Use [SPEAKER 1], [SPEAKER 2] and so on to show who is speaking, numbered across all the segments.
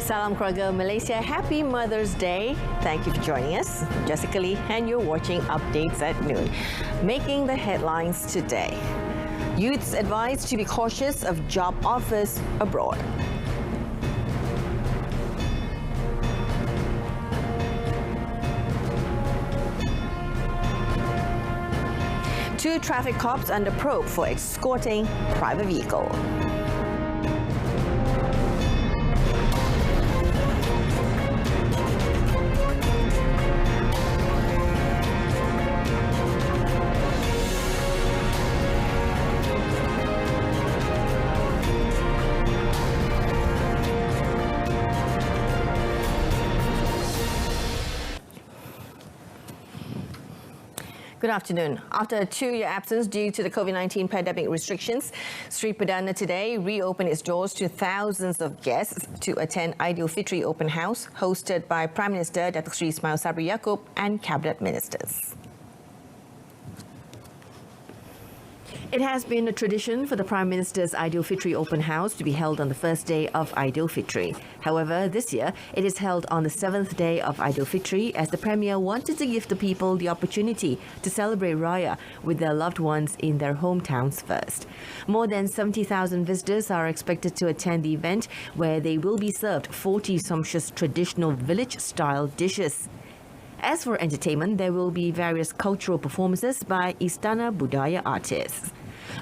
[SPEAKER 1] Salam keluarga Malaysia. Happy Mother's Day. Thank you for joining us. Jessica Lee, and you're watching Updates at Noon. Making the headlines today. Youths advised to be cautious of job offers abroad. Two traffic cops under probe for escorting private vehicle. Good afternoon. After a 2-year absence due to the COVID-19 pandemic restrictions, Sri Perdana today reopened its doors to thousands of guests to attend Aidilfitri Open House, hosted by Prime Minister Datuk Seri Ismail Sabri Yaakob and Cabinet Ministers. It has been a tradition for the Prime Minister's Aidilfitri Open House to be held on the first day of Aidilfitri. However, this year, it is held on the 7th day of Aidilfitri as the Premier wanted to give the people the opportunity to celebrate Raya with their loved ones in their hometowns first. More than 70,000 visitors are expected to attend the event, where they will be served 40 sumptuous traditional village-style dishes. As for entertainment, there will be various cultural performances by Istana Budaya artists.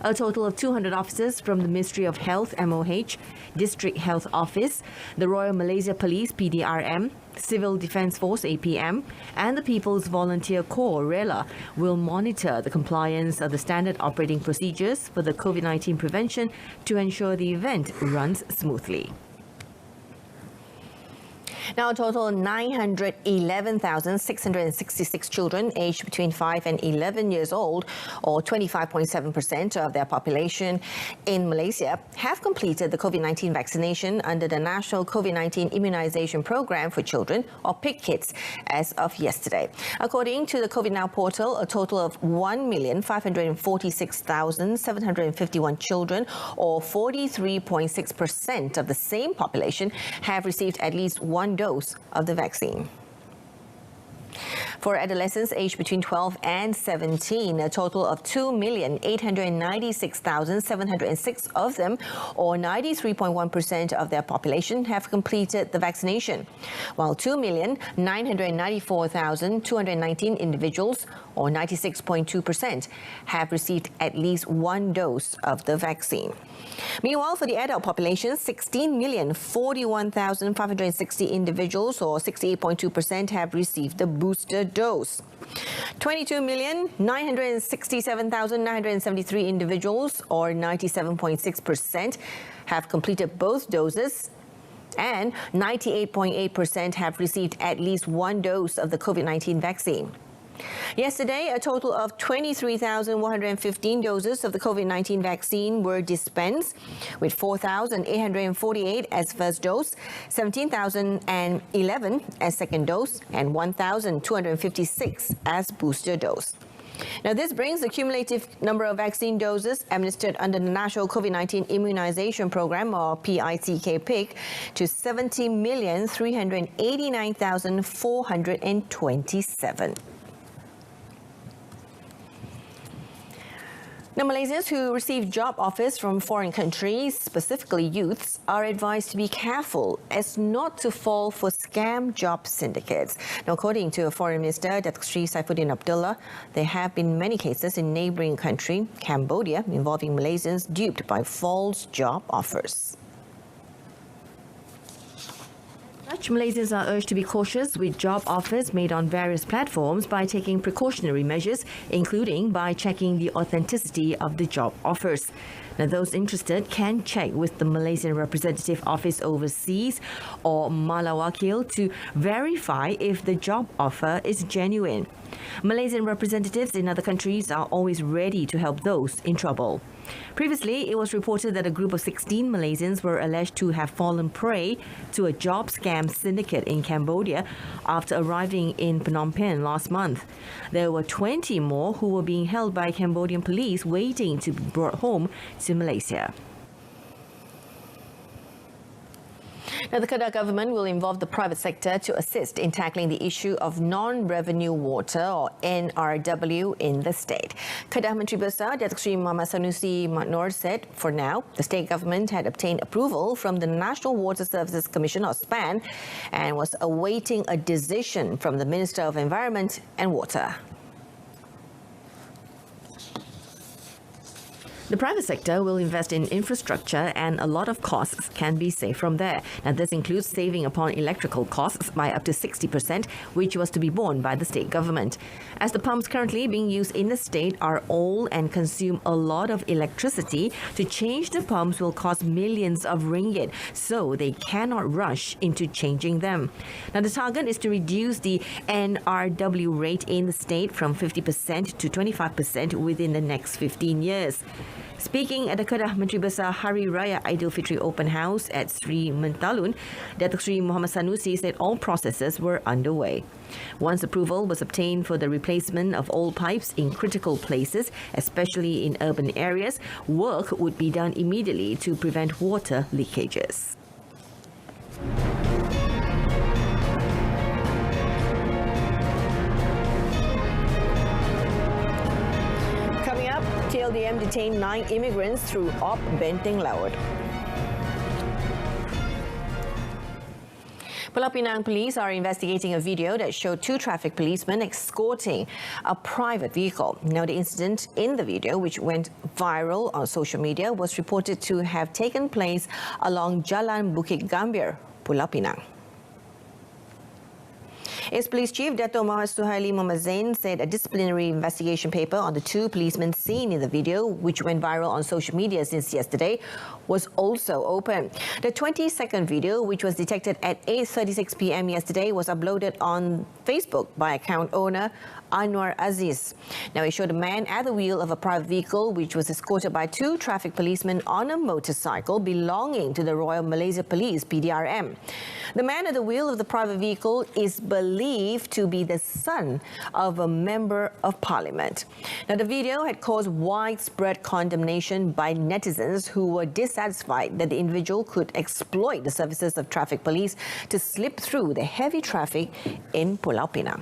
[SPEAKER 1] A total of 200 officers from the Ministry of Health (MOH), District Health Office, the Royal Malaysia Police (PDRM), Civil Defence Force (APM), and the People's Volunteer Corps (RELA) will monitor the compliance of the standard operating procedures for the COVID-19 prevention to ensure the event runs smoothly. Now, a total of 911,666 children aged between 5 and 11 years old, or 25.7% of their population in Malaysia, have completed the COVID-19 vaccination under the National COVID-19 Immunisation Programme for Children, or PICKIDS, as of yesterday. According to the COVID Now portal, a total of 1,546,751 children, or 43.6% of the same population, have received at least one dose of the vaccine. For adolescents aged between 12 and 17, a total of 2,896,706 of them, or 93.1% of their population, have completed the vaccination, while 2,994,219 individuals, or 96.2%, have received at least one dose of the vaccine. Meanwhile, for the adult population, 16,041,560 individuals, or 68.2%, have received the booster dose. 22,967,973 individuals, or 97.6%, have completed both doses, and 98.8% have received at least one dose of the COVID-19 vaccine. Yesterday, a total of 23,115 doses of the COVID-19 vaccine were dispensed, with 4,848 as first dose, 17,011 as second dose, and 1,256 as booster dose. Now, this brings the cumulative number of vaccine doses administered under the National COVID-19 Immunisation Programme, or PICK, to 70,389,427. Now, Malaysians who receive job offers from foreign countries, specifically youths, are advised to be careful as not to fall for scam job syndicates. Now, according to Foreign Minister Datuk Seri Saifuddin Abdullah, there have been many cases in neighbouring country, Cambodia, involving Malaysians duped by false job offers. Such Malaysians are urged to be cautious with job offers made on various platforms by taking precautionary measures, including by checking the authenticity of the job offers. Now, those interested can check with the Malaysian Representative Office overseas or Malawakil to verify if the job offer is genuine. Malaysian representatives in other countries are always ready to help those in trouble. Previously, it was reported that a group of 16 Malaysians were alleged to have fallen prey to a job scam syndicate in Cambodia after arriving in Phnom Penh last month. There were 20 more who were being held by Cambodian police waiting to be brought home to Malaysia. Now, the Kedah government will involve the private sector to assist in tackling the issue of non-revenue water or NRW in the state. Kedah Menteri Besar Datuk Seri Muhammad Sanusi Maknor said for now, the state government had obtained approval from the National Water Services Commission or SPAN and was awaiting a decision from the Minister of Environment and Water. The private sector will invest in infrastructure and a lot of costs can be saved from there. Now, this includes saving upon electrical costs by up to 60%, which was to be borne by the state government. As the pumps currently being used in the state are old and consume a lot of electricity, to change the pumps will cost millions of ringgit, so they cannot rush into changing them. Now, the target is to reduce the NRW rate in the state from 50% to 25% within the next 15 years. Speaking at the Kedah Menteri Besar Hari Raya Aidilfitri Open House at Sri Mentalun, Datuk Seri Muhammad Sanusi said all processes were underway. Once approval was obtained for the replacement of old pipes in critical places, especially in urban areas, work would be done immediately to prevent water leakages. TLDM detained 9 immigrants through Op Benteng Laut. Pulau Pinang police are investigating a video that showed 2 traffic policemen escorting a private vehicle. Now, the incident in the video, which went viral on social media, was reported to have taken place along Jalan Bukit Gambir, Pulau Pinang. Its Police Chief Dato' Muhammad Suhaili Muhammad Zain said a disciplinary investigation paper on the 2 policemen seen in the video, which went viral on social media since yesterday, was also open. The 20-second video, which was detected at 8:36 p.m. yesterday, was uploaded on Facebook by account owner Anwar Aziz. Now, it showed a man at the wheel of a private vehicle which was escorted by 2 traffic policemen on a motorcycle belonging to the Royal Malaysia Police (PDRM). The man at the wheel of the private vehicle is believed to be the son of a member of parliament. Now, the video had caused widespread condemnation by netizens who were dissatisfied that the individual could exploit the services of traffic police to slip through the heavy traffic in Pulau Pinang.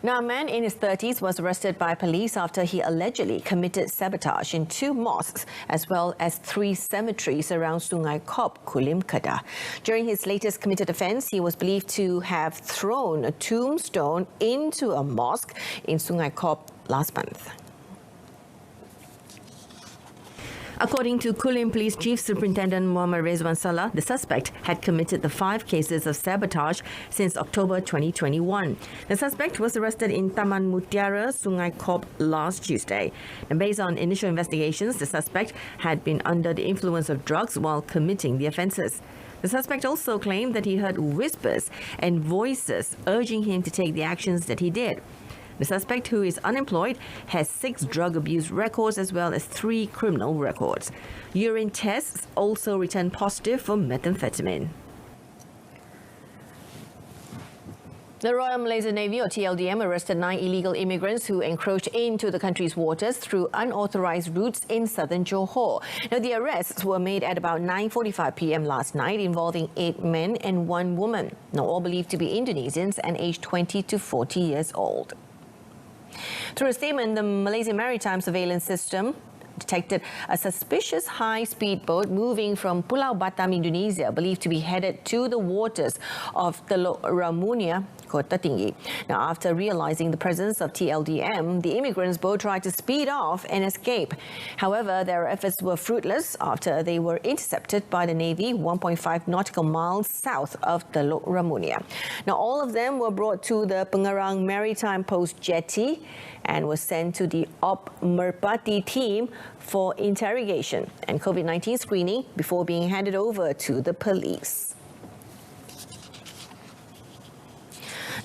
[SPEAKER 1] Now, a man in his 30s was arrested by police after he allegedly committed sabotage in 2 mosques as well as 3 cemeteries around Sungai Kop, Kulim, Kedah. During his latest committed offence, he was believed to have thrown a tombstone into a mosque in Sungai Kop last month. According to Kulim Police Chief Superintendent Muhammad Rezwan Salah, the suspect had committed the 5 cases of sabotage since October 2021. The suspect was arrested in Taman Mutiara, Sungai Kop last Tuesday. And based on initial investigations, the suspect had been under the influence of drugs while committing the offences. The suspect also claimed that he heard whispers and voices urging him to take the actions that he did. The suspect, who is unemployed, has 6 drug abuse records as well as 3 criminal records. Urine tests also returned positive for methamphetamine. The Royal Malaysian Navy, or TLDM, arrested 9 illegal immigrants who encroached into the country's waters through unauthorised routes in southern Johor. Now, the arrests were made at about 9:45 p.m. last night, involving 8 men and 1 woman, now all believed to be Indonesians and aged 20 to 40 years old. Through a statement, the Malaysian Maritime Surveillance System detected a suspicious high-speed boat moving from Pulau Batam, Indonesia, believed to be headed to the waters of Teluk Ramunia, Kota Tinggi. Now, after realizing the presence of TLDM, the immigrants both tried to speed off and escape. However, their efforts were fruitless after they were intercepted by the Navy 1.5 nautical miles south of Teluk Ramunia. Now, all of them were brought to the Pengerang Maritime Post Jetty and was sent to the Op Merpati team for interrogation and COVID-19 screening before being handed over to the police.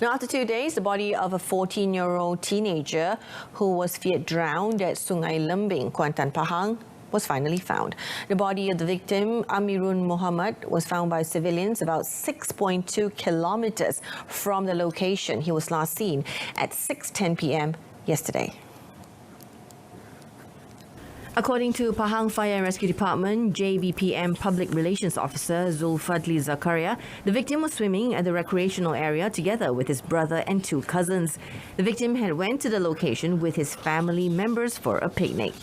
[SPEAKER 1] Now, after 2 days, the body of a 14-year-old teenager who was feared drowned at Sungai Lembing, Kuantan Pahang, was finally found. The body of the victim, Amirun Muhammad, was found by civilians about 6.2 kilometers from the location he was last seen at 6:10 p.m. yesterday. According to Pahang Fire and Rescue Department, JBPM Public Relations Officer Zulfadli Zakaria, the victim was swimming at the recreational area together with his brother and 2 cousins. The victim had went to the location with his family members for a picnic.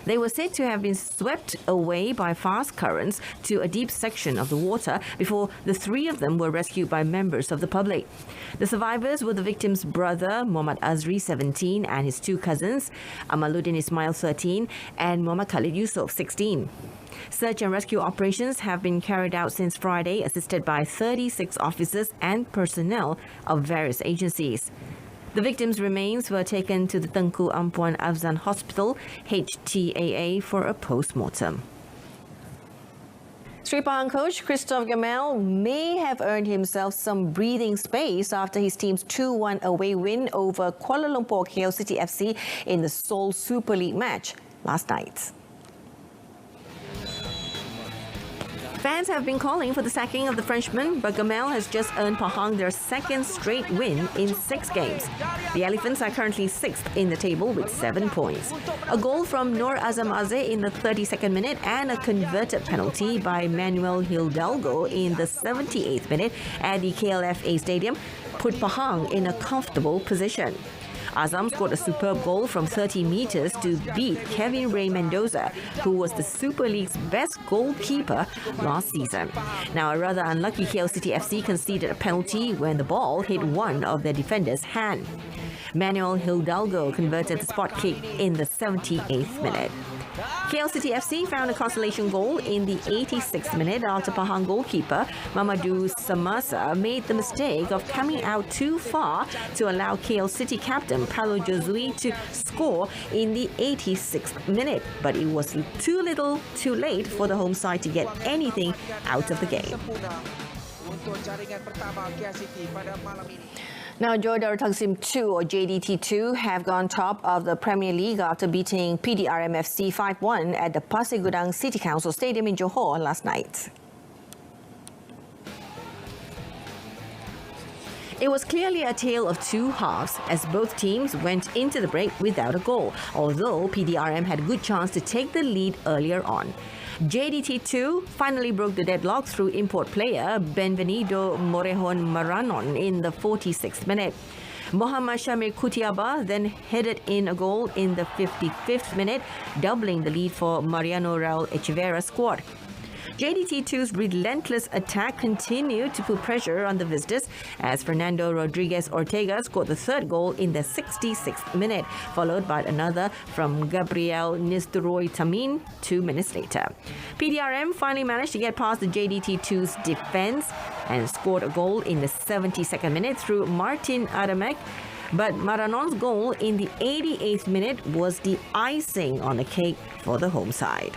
[SPEAKER 1] They were said to have been swept away by fast currents to a deep section of the water before the 3 of them were rescued by members of the public. The survivors were the victim's brother, Muhammad Azri, 17, and his 2 cousins, Amaluddin Ismail, 13, and Muhammad Khalid Yusof, 16. Search and rescue operations have been carried out since Friday, assisted by 36 officers and personnel of various agencies. The victims' remains were taken to the Tengku Ampuan Afzan Hospital, HTAA, for a post-mortem. Sri Pahang coach Christophe Gamel may have earned himself some breathing space after his team's 2-1 away win over Kuala Lumpur KL City FC in the Seoul Super League match last night. Fans have been calling for the sacking of the Frenchman, but Gamel has just earned Pahang their 2nd straight win in 6 games. The Elephants are currently 6th in the table with 7 points. A goal from Nur Azam Azeh in the 32nd minute and a converted penalty by Manuel Hidalgo in the 78th minute at the KLFA Stadium put Pahang in a comfortable position. Azam scored a superb goal from 30 metres to beat Kevin Ray Mendoza, who was the Super League's best goalkeeper last season. Now, a rather unlucky KL City FC conceded a penalty when the ball hit one of their defenders' hand. Manuel Hidalgo converted the spot kick in the 78th minute. KL City FC found a consolation goal in the 86th minute after Pahang goalkeeper Mamadou Semasa made the mistake of coming out too far to allow KL City captain Paulo Josui to score in the 86th minute. But it was too little, too late for the home side to get anything out of the game. Now, Johor Darul Taksim 2 or JDT2 have gone top of the Premier League after beating PDRM FC 5-1 at the Pasir Gudang City Council Stadium in Johor last night. It was clearly a tale of 2 halves as both teams went into the break without a goal, although PDRM had a good chance to take the lead earlier on. JDT2 finally broke the deadlock through import player Benvenido Morejon Maranon in the 46th minute. Mohammad Shamir Kutiaba then headed in a goal in the 55th minute, doubling the lead for Mariano Raul Echeverria's squad. JDT2's relentless attack continued to put pressure on the visitors as Fernando Rodriguez Ortega scored the 3rd goal in the 66th minute, followed by another from Gabriel Nistelrooy Tamin 2 minutes later. PDRM finally managed to get past the JDT2's defense and scored a goal in the 72nd minute through Martin Adamek. But Maranon's goal in the 88th minute was the icing on the cake for the home side.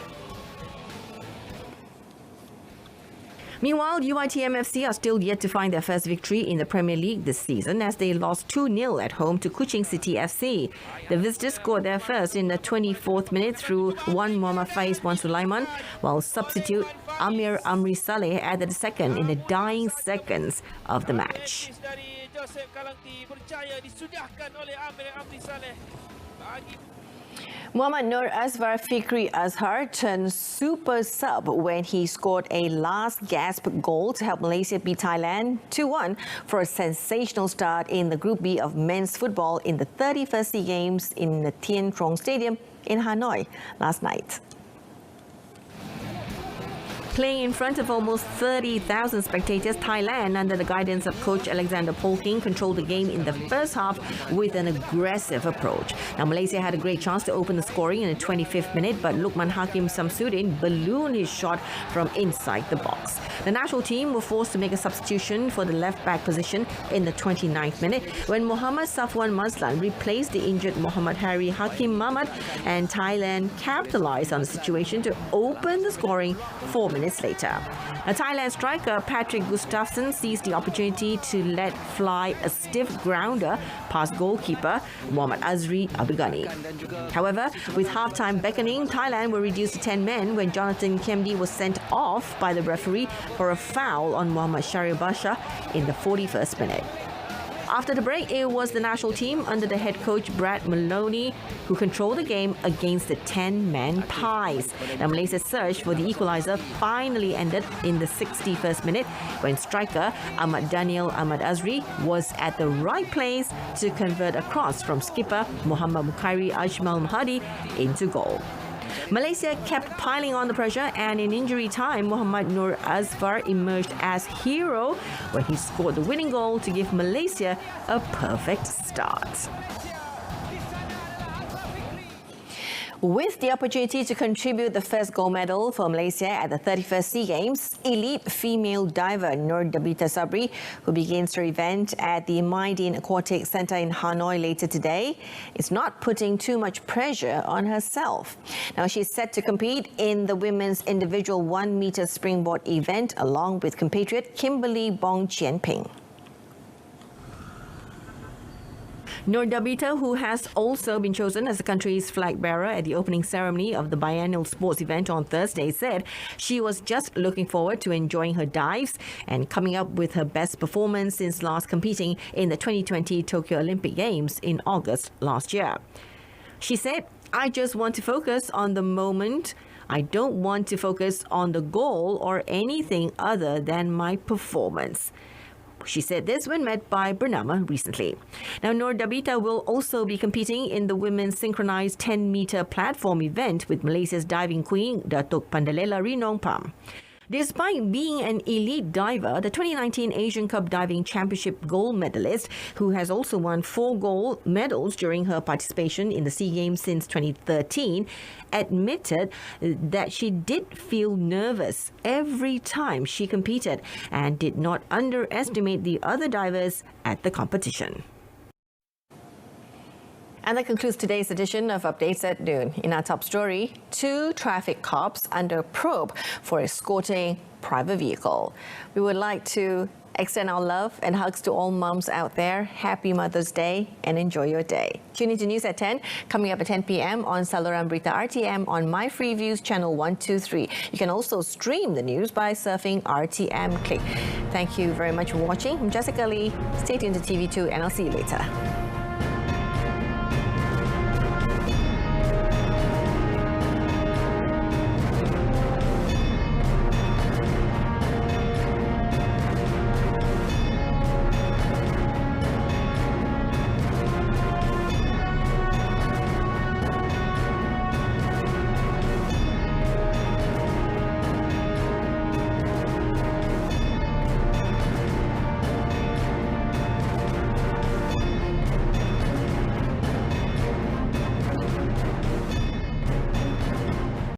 [SPEAKER 1] Meanwhile, UiTM FC are still yet to find their first victory in the Premier League this season as they lost 2-0 at home to Kuching City FC. The visitors scored their first in the 24th minute through one Muhammad Faiz, one Sulaiman, while substitute Amir Amri Saleh added the second in the dying seconds of the match. Muhammad Nur Aswar Fikri Azhar turned super sub when he scored a last gasp goal to help Malaysia beat Thailand 2-1 for a sensational start in the Group B of men's football in the 31st SEA Games in the Tien Trong Stadium in Hanoi last night. Playing in front of almost 30,000 spectators, Thailand, under the guidance of coach Alexander Polking, controlled the game in the first half with an aggressive approach. Now, Malaysia had a great chance to open the scoring in the 25th minute, but Lukman Hakim Samsudin ballooned his shot from inside the box. The national team were forced to make a substitution for the left-back position in the 29th minute when Muhammad Safwan Mazlan replaced the injured Muhammad Hari Hakim Mahmad, and Thailand capitalized on the situation to open the scoring 4 minutes later. A Thailand striker, Patrick Gustafsson, seized the opportunity to let fly a stiff grounder past goalkeeper Muhammad Azri Abugani. However, with half-time beckoning, Thailand were reduced to 10 men when Jonathan Kemdi was sent off by the referee for a foul on Muhammad Shahril Basha in the 41st minute. After the break, it was the national team under the head coach Brad Maloney who controlled the game against the 10-man Pies. Now, Malaysia's search for the equaliser finally ended in the 61st minute when striker Ahmad Azri was at the right place to convert a cross from skipper Muhammad Mukhairi Ajmal Mahadi into goal. Malaysia kept piling on the pressure, and in injury time, Muhammad Nur Azfar emerged as hero when he scored the winning goal to give Malaysia a perfect start. With the opportunity to contribute the first gold medal for Malaysia at the 31st SEA Games, elite female diver Nur Dabita Sabri, who begins her event at the Maidin Aquatic Centre in Hanoi later today, is not putting too much pressure on herself. Now, she's set to compete in the women's individual 1-meter springboard event along with compatriot Kimberly Bong Chien Ping. Nur Dabita, who has also been chosen as the country's flag bearer at the opening ceremony of the biennial sports event on Thursday, said she was just looking forward to enjoying her dives and coming up with her best performance since last competing in the 2020 Tokyo Olympic Games in August last year. She said, "I just want to focus on the moment. I don't want to focus on the goal or anything other than my performance." She said this when met by Bernama recently. Now, Nur Dabita will also be competing in the women's synchronized 10-meter platform event with Malaysia's diving queen, Datuk Pandalela Rinong Pam. Despite being an elite diver, the 2019 Asian Cup Diving Championship gold medalist, who has also won 4 gold medals during her participation in the SEA Games since 2013, admitted that she did feel nervous every time she competed and did not underestimate the other divers at the competition. And that concludes today's edition of Updates at Noon. In our top story, 2 traffic cops under probe for escorting private vehicle. We would like to extend our love and hugs to all mums out there. Happy Mother's Day and enjoy your day. Tune into News at 10, coming up at 10 p.m. on saluran Berita RTM on My Free Views channel 123. You can also stream the news by surfing RTM Click. Thank you very much for watching. I'm Jessica Lee. Stay tuned to TV2 and I'll see you later.